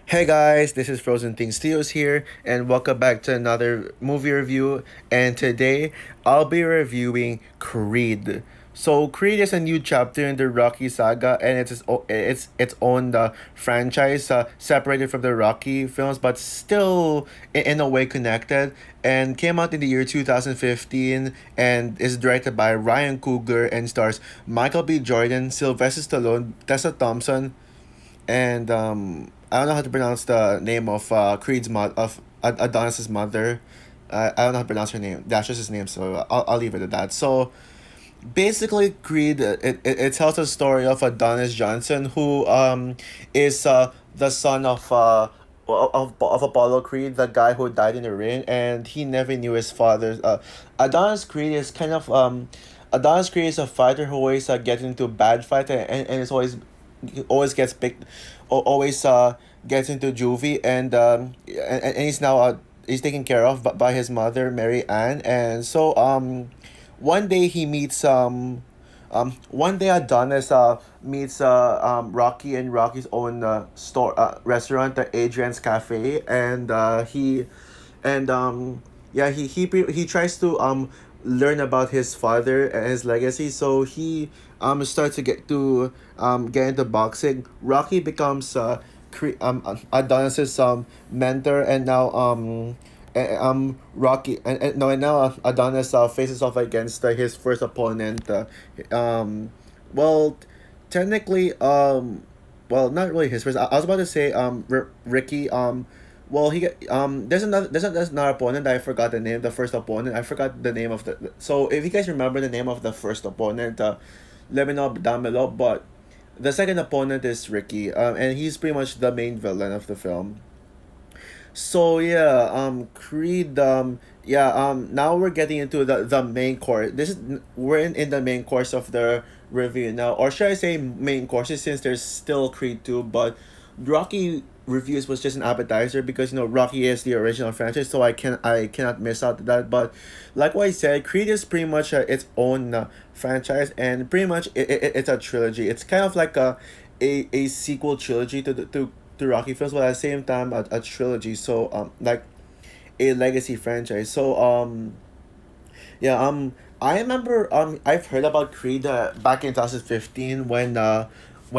Hey guys, this is Frozen Things Theos here, and welcome back to another movie review. And today, I'll be reviewing Creed. So Creed is a new chapter in the Rocky saga, and it's own franchise, separated from the Rocky films, but still in a way connected. And came out in the year 2015, and is directed by Ryan Coogler and stars Michael B. Jordan, Sylvester Stallone, Tessa Thompson, and I don't know how to pronounce the name of Adonis's mother. I don't know how to pronounce her name. That's just his name, so I'll leave it at that. So basically, Creed it tells a story of Adonis Johnson, who is the son of Apollo Creed, the guy who died in the ring, and he never knew his father. Adonis Creed is kind of Adonis Creed is a fighter who always gets into bad fight, and is always gets picked, always gets into juvie, and he's now he's taken care of by his mother Mary Ann. And so one day he meets one day Adonis meets Rocky in Rocky's own store restaurant, the Adrian's Cafe. And and yeah, he tries to learn about his father and his legacy. So he starts to get into boxing. Rocky becomes Adonis's mentor, and now Rocky and no and now Adonis faces off against his first opponent. Um, well, technically, well, not really his first. I was about to say Ricky. Well, there's another opponent that I forgot the name. The first opponent, I forgot the name of the. So if you guys remember the name of the first opponent, let me know down below. But the second opponent is Ricky, and he's pretty much the main villain of the film. So yeah, Creed, yeah, now we're getting into the main course. We're in the main course of the review now, or should I say main courses, since there's still Creed 2, but Rocky reviews was just an appetizer, because Rocky is the original franchise, so I cannot miss out that. But like what I said, Creed is pretty much its own franchise, and pretty much it's a trilogy. It's kind of like a sequel trilogy to Rocky films, but at the same time a trilogy. So like a legacy franchise. So yeah, I remember I've heard about Creed back in 2015 when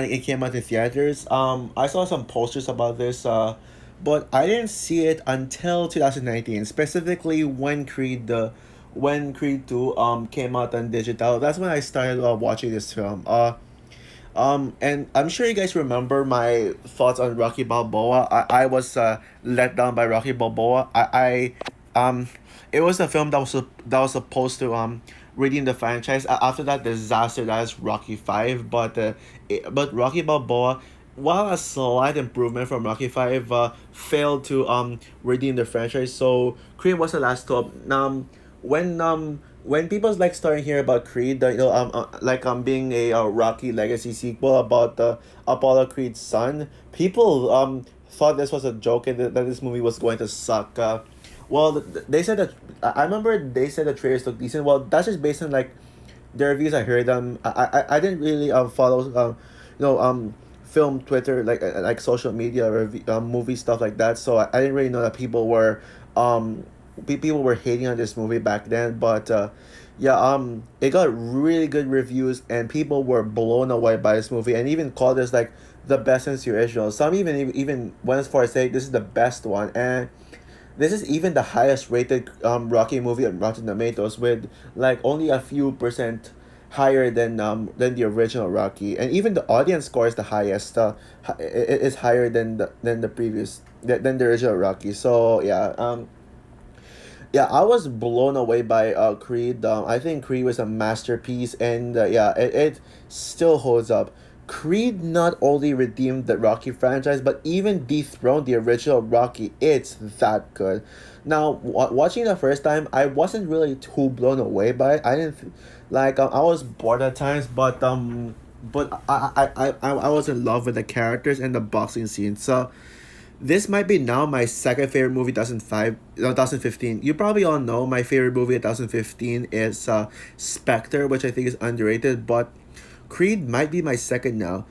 it came out in theaters. I saw some posters about this but I didn't see it until 2019, specifically when Creed 2 came out on digital. That's when I started watching this film. And I'm sure you guys remember my thoughts on Rocky Balboa. I was let down by Rocky Balboa. It was a film that was supposed to redeem the franchise after that disaster that is Rocky 5. But Rocky Balboa, while a slight improvement from Rocky 5, failed to redeem the franchise. So Creed was the last stop. When people like starting hear about Creed, like being a Rocky Legacy sequel about the Apollo Creed's son, people thought this was a joke, and that this movie was going to suck. Well, they said that I remember they said the trailers look decent. Well, that's just based on like the reviews I heard. I didn't really follow you know film Twitter, like social media review, movie stuff like that. So I didn't really know that um people were hating on this movie back then. But yeah, it got really good reviews, and people were blown away by this movie, and even called this like the best since the original. Some even went as far as say this is the best one. And this is even the highest rated Rocky movie on Rotten Tomatoes, with like only a few percent higher than the original Rocky. And even the audience score is the highest. It is higher than the previous than the original Rocky. So yeah, yeah, I was blown away by Creed. I think Creed was a masterpiece, and yeah, it still holds up. Creed not only redeemed the Rocky franchise, but even dethroned the original Rocky. It's that good. Now, watching it the first time, I wasn't really too blown away by it. I didn't like. I was bored at times, but I was in love with the characters and the boxing scene. So this might be now my second favorite movie, 2005, no, 2015. You probably all know my favorite movie in 2015 is Spectre, which I think is underrated, but Creed might be my second now.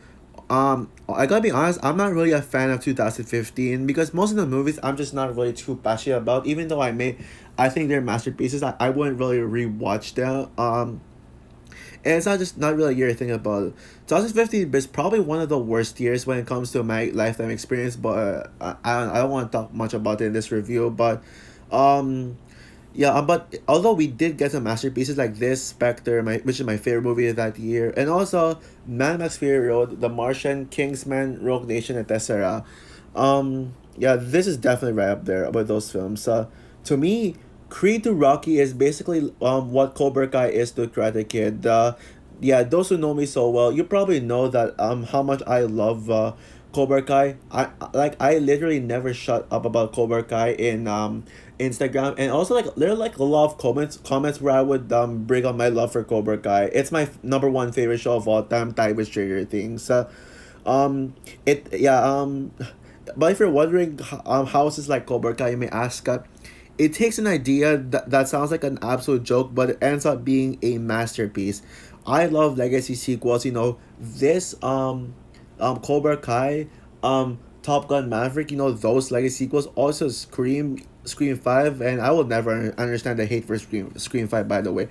I gotta be honest, I'm not really a fan of 2015 because most of the movies I'm just not really too passionate about. Even though I think they're masterpieces, I wouldn't really rewatch them. And it's not just not really a year thing about it. 2015 is probably one of the worst years when it comes to my lifetime experience, but I don't want to talk much about it in this review. But um, yeah, but although we did get some masterpieces like this, Spectre, which is my favorite movie of that year, and also Mad Max Fury Road, The Martian, Kingsman, Rogue Nation, and Tessera. Yeah, this is definitely right up there with those films. To me, Creed to Rocky is basically what Cobra Kai is to Karate Kid. Yeah, those who know me so well, you probably know that how much I love Cobra Kai. I literally never shut up about Cobra Kai in Instagram, and also like there are like a lot of comments where I would bring up my love for Cobra Kai. It's my number one favorite show of all time, tied with Stranger Things. It yeah but if you're wondering how is this like Cobra Kai, you may ask. It takes an idea that sounds like an absolute joke, but it ends up being a masterpiece. I love legacy sequels. You know this Cobra Kai, Top Gun Maverick. You know those legacy sequels. Also Scream 5, and I will never understand the hate for Scream 5. By the way,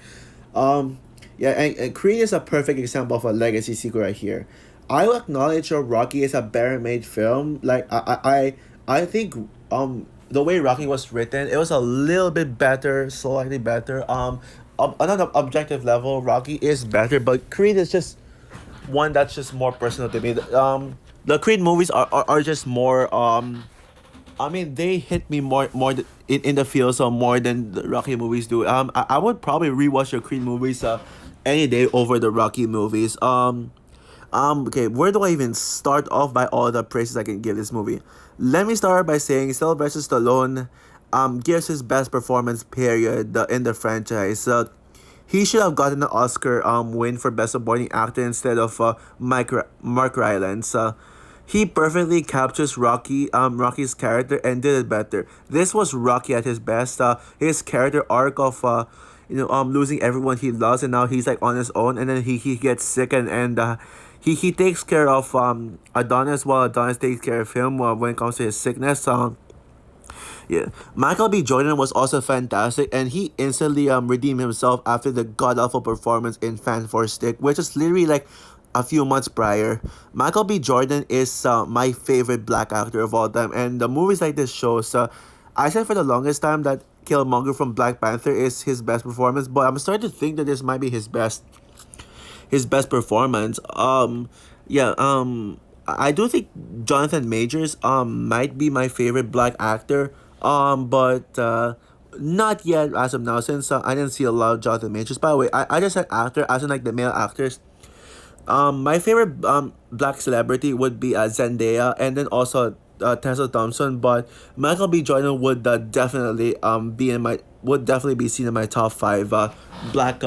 um, yeah, and Creed is a perfect example of a legacy sequel right here. I will acknowledge that Rocky is a better made film. Like I think the way Rocky was written, it was a little bit better, slightly better. On an objective level, Rocky is better, but Creed is just one that's just more personal to me. The Creed movies are just more I mean, they hit me in the feel so more than the Rocky movies do. I would probably rewatch the Creed movies any day over the Rocky movies. Okay, where do I even start off by all the praises I can give this movie? Let me start by saying Sylvester Stallone gives his best performance period in the franchise. He should have gotten an Oscar win for Best Supporting Actor instead of Mark Rylance. He perfectly captures Rocky's character and did it better. This was Rocky at his best. His character arc of losing everyone he loves, and now he's like on his own, and then he gets sick, and he takes care of Adonis while Adonis takes care of him when it comes to his sickness. Yeah, Michael B. Jordan was also fantastic, and he instantly redeemed himself after the god awful performance in Fan for Stick, which is literally like a few months prior. Michael B. Jordan is my favorite black actor of all time, and the movies like this shows. I said for the longest time that Killmonger from Black Panther is his best performance, but I'm starting to think that this might be his best performance. Yeah. I do think Jonathan Majors might be my favorite black actor. But not yet as of now since I didn't see a lot of Jonathan Majors. By the way, I just said actor as in like the male actors. My favorite black celebrity would be Zendaya, and then also Tessa Thompson. But Michael B. Jordan would definitely would definitely be seen in my top five black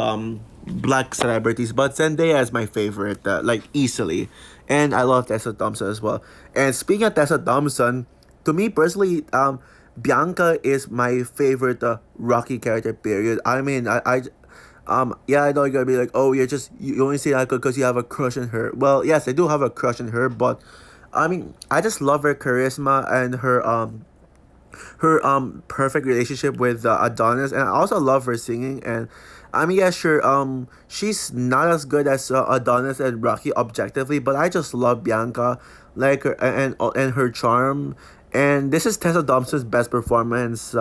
celebrities. But Zendaya is my favorite, like easily, and I love Tessa Thompson as well. And speaking of Tessa Thompson, to me personally, Bianca is my favorite Rocky character. Period. I mean, yeah, I know you're gonna be like, oh, you only say that because you have a crush on her. Well, yes, I do have a crush on her, but I mean, I just love her charisma and her perfect relationship with Adonis, and I also love her singing. And I mean, yeah, sure, she's not as good as Adonis and Rocky objectively, but I just love Bianca, like her and her charm. And this is Tessa Thompson's best performance.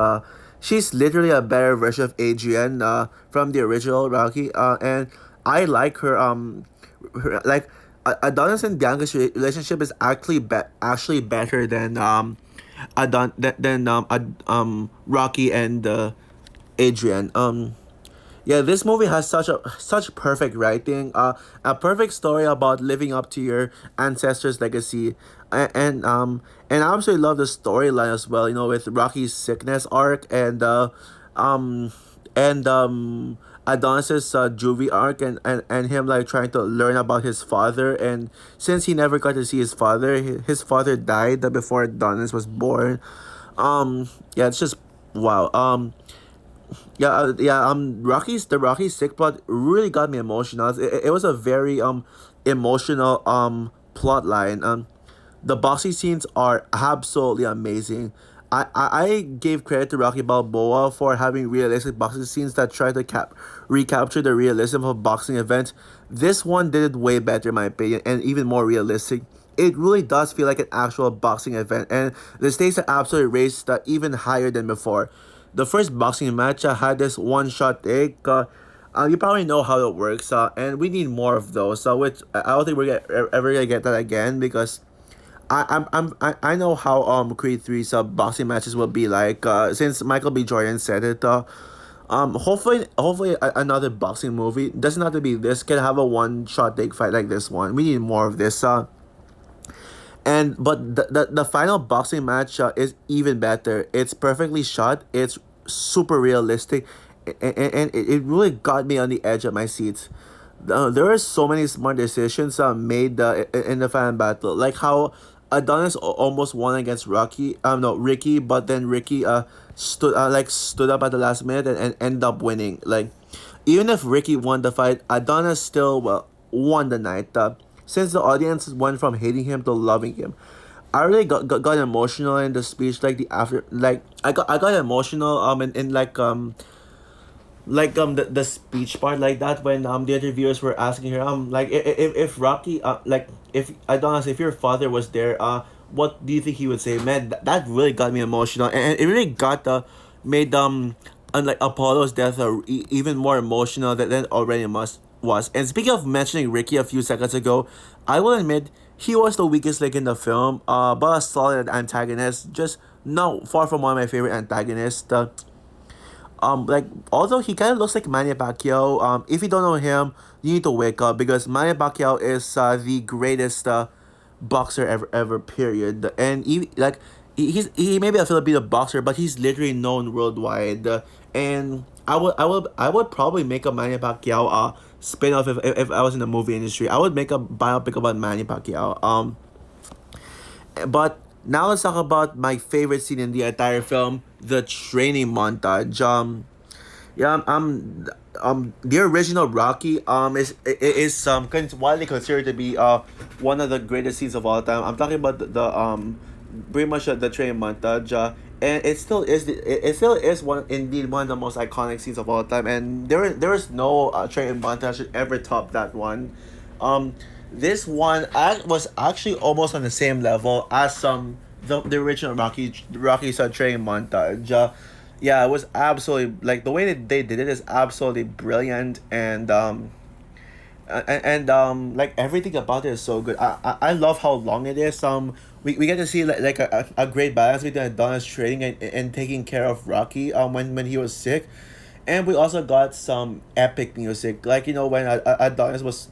She's literally a better version of Adrian from the original Rocky. And I like like Adonis and Bianca's relationship is actually better than Rocky and Adrian. Yeah, this movie has such perfect writing, a perfect story about living up to your ancestors' legacy, and I absolutely love the storyline as well. You know, with Rocky's sickness arc um and Adonis's juvie arc, and him like trying to learn about his father, and since he never got to see his father, his father died before Adonis was born. Yeah, it's just wow. The Rocky sick plot really got me emotional. It was a very emotional plot line. The boxing scenes are absolutely amazing. I gave credit to Rocky Balboa for having realistic boxing scenes that try to recapture the realism of a boxing event. This one did it way better, in my opinion, and even more realistic. It really does feel like an actual boxing event, and the stakes are absolutely raised even higher than before. The first boxing match had this one shot take. You probably know how it works, and we need more of those. Which I don't think ever gonna get that again because I know how Creed 3's boxing matches will be like since Michael B. Jordan said it. Hopefully another boxing movie doesn't have to be this, can have a one shot take fight like this one. We need more of this. And but the final boxing match is even better. It's perfectly shot. It's super realistic, and it really got me on the edge of my seat. There are so many smart decisions made in the final battle, like how Adonis almost won against Rocky. No, Ricky, but then Ricky stood up at the last minute and ended up winning. Like, even if Ricky won the fight, Adonis still won the night. Since the audience went from hating him to loving him. I really got emotional in the speech, like the after, like I got emotional in the speech part like that when the interviewers were asking her like if Rocky like if Adonis, if your father was there, what do you think he would say? Man, that really got me emotional, and it really got made unlike Apollo's death even more emotional than already must was. And speaking of mentioning Ricky a few seconds ago, I will admit he was the weakest link in the film, but a solid antagonist, just no far from one of my favorite antagonists. Like although he kind of looks like Manny Pacquiao, if you don't know him, you need to wake up because Manny Pacquiao is the greatest boxer ever. Period. And he may be a Filipino boxer, but he's literally known worldwide. And I would probably make a Manny Pacquiao spin off if I was in the movie industry. I would make a biopic about Manny Pacquiao. But now let's talk about my favorite scene in the entire film, the training montage. Yeah, the original Rocky widely considered to be one of the greatest scenes of all time. I'm talking about the pretty much the training montage. And it still is one of the most iconic scenes of all time. And there is no training montage that ever top that one. Um, this one was actually almost on the same level as the original Rocky's training montage. Yeah, it was absolutely like the way that they did it is absolutely brilliant, and like everything about it is so good. I love how long it is. We get to see like a great balance between Adonis training and taking care of Rocky when he was sick, and we also got some epic music like when Adonis was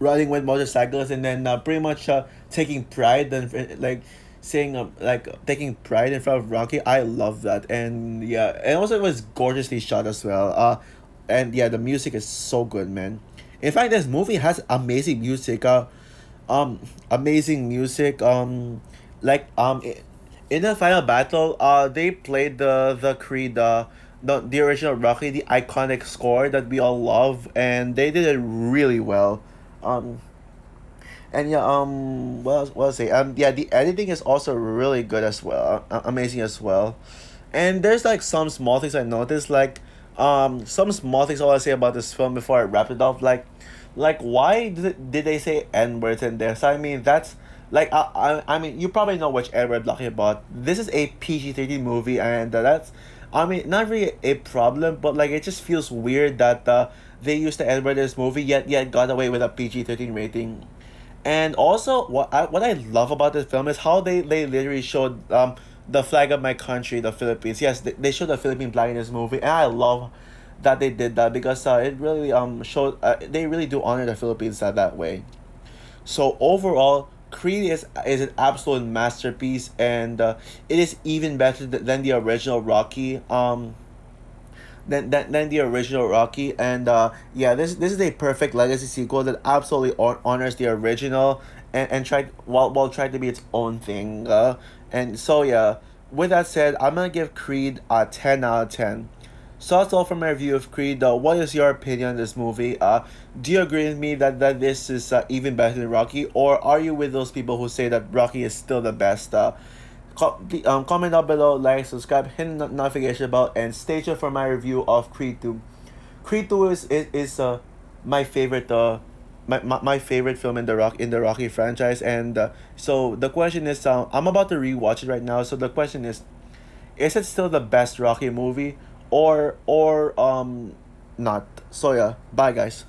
riding with motorcycles and then pretty much taking pride and like saying like taking pride in front of Rocky. I love that, and yeah, and also it was gorgeously shot as well. And yeah, the music is so good, man. In fact, this movie has amazing music. Amazing music. In the final battle, they played the Creed, the original Rocky, the iconic score that we all love, and they did it really well. Um, and yeah, what else say? Yeah, the editing is also really good as well, amazing as well. And there's like some small things I noticed, like some small things I want to say about this film before I wrap it up. Like why did they say N words in this? I mean that's like I mean you probably know which N word I'm talking about. This is a PG-13 movie, and that's I mean not really a problem, but like it just feels weird that they used the N word in this movie yet got away with a PG-13 rating. And also, what I love about this film is how they literally showed the flag of my country, the Philippines. Yes, they showed the Philippine flag in this movie, and I love that they did that because it really showed they really do honor the Philippines that way. So overall, Creed is an absolute masterpiece, and it is even better than the original Rocky. Than the original Rocky. And yeah, this is a perfect legacy sequel that absolutely honors the original and tried while trying to be its own thing. And so yeah, with that said, I'm gonna give Creed a 10 out of 10. So that's all from my review of Creed. What is your opinion on this movie? Do you agree with me that this is even better than Rocky, or are you with those people who say that Rocky is still the best? Comment down below, like, subscribe, hit the notification bell, and stay tuned for my review of Creed 2. Creed 2 is my favorite my favorite film in the Rocky franchise, and so the question is, I'm about to rewatch it right now. So the question is it still the best Rocky movie, or not? So yeah, bye guys.